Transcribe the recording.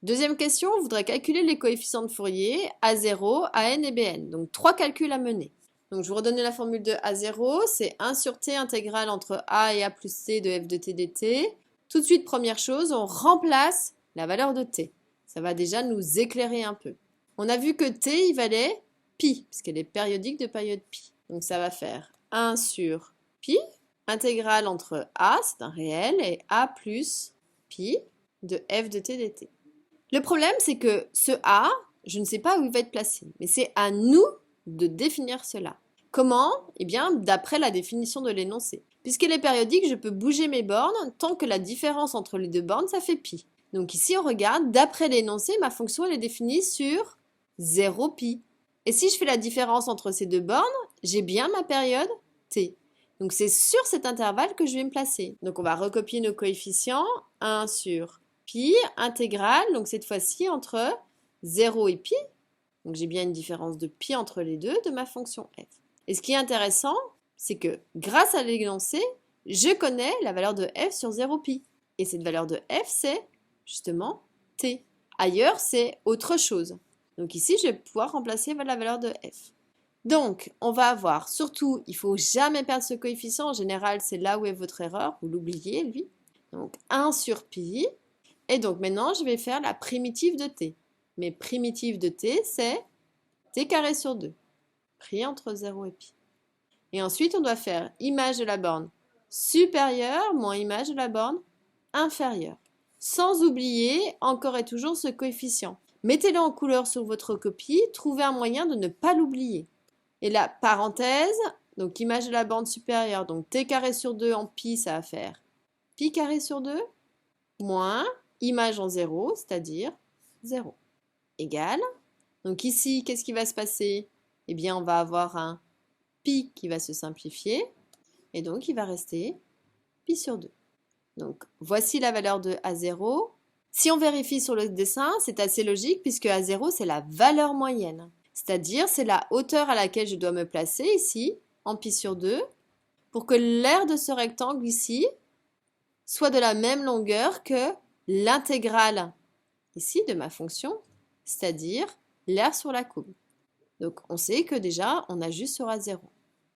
Deuxième question, on voudrait calculer les coefficients de Fourier A0, AN et BN. Donc 3 calculs à mener. Donc je vous redonne la formule de A0, c'est 1 sur t intégrale entre A et A plus c de f de t dt. Tout de suite, première chose, on remplace la valeur de t. Ça va déjà nous éclairer un peu. On a vu que t, il valait pi, puisqu'elle est périodique de période pi. Donc ça va faire 1 sur pi, intégrale entre A, c'est un réel, et A plus pi de f de t dt. Le problème, c'est que ce A, je ne sais pas où il va être placé, mais c'est à nous de définir cela. Comment? Eh bien, d'après la définition de l'énoncé. Puisqu'elle est périodique, je peux bouger mes bornes tant que la différence entre les deux bornes, ça fait pi. Donc ici, on regarde, d'après l'énoncé, ma fonction elle est définie sur 0 pi. Et si je fais la différence entre ces deux bornes, j'ai bien ma période t. Donc c'est sur cet intervalle que je vais me placer. Donc on va recopier nos coefficients, 1 sur pi intégrale, donc cette fois-ci entre 0 et pi. Donc j'ai bien une différence de pi entre les deux de ma fonction f. Et ce qui est intéressant, c'est que grâce à l'énoncé, je connais la valeur de f sur 0 pi. Et cette valeur de f, c'est justement t. Ailleurs, c'est autre chose. Donc ici, je vais pouvoir remplacer la valeur de f. Donc, on va avoir, surtout, il ne faut jamais perdre ce coefficient. En général, c'est là où est votre erreur. Vous l'oubliez, lui. Donc, 1 sur pi. Et donc, maintenant, je vais faire la primitive de t. Mais primitive de t, c'est t carré sur 2. Pris entre 0 et pi. Et ensuite, on doit faire image de la borne supérieure moins image de la borne inférieure. Sans oublier, encore et toujours, ce coefficient. Mettez-le en couleur sur votre copie, trouvez un moyen de ne pas l'oublier. Et la parenthèse, donc image de la borne supérieure, donc t carré sur 2 en pi, ça va faire pi carré sur 2, moins image en 0, c'est-à-dire 0, égale. Donc ici, qu'est-ce qui va se passer? Eh bien, on va avoir un pi qui va se simplifier, et donc il va rester pi sur 2. Donc voici la valeur de A0. Si on vérifie sur le dessin, c'est assez logique puisque A0, c'est la valeur moyenne. C'est-à-dire, c'est la hauteur à laquelle je dois me placer ici, en pi sur 2, pour que l'aire de ce rectangle ici soit de la même longueur que l'intégrale ici de ma fonction, c'est-à-dire l'aire sur la courbe. Donc on sait que déjà, on ajuste sur A0.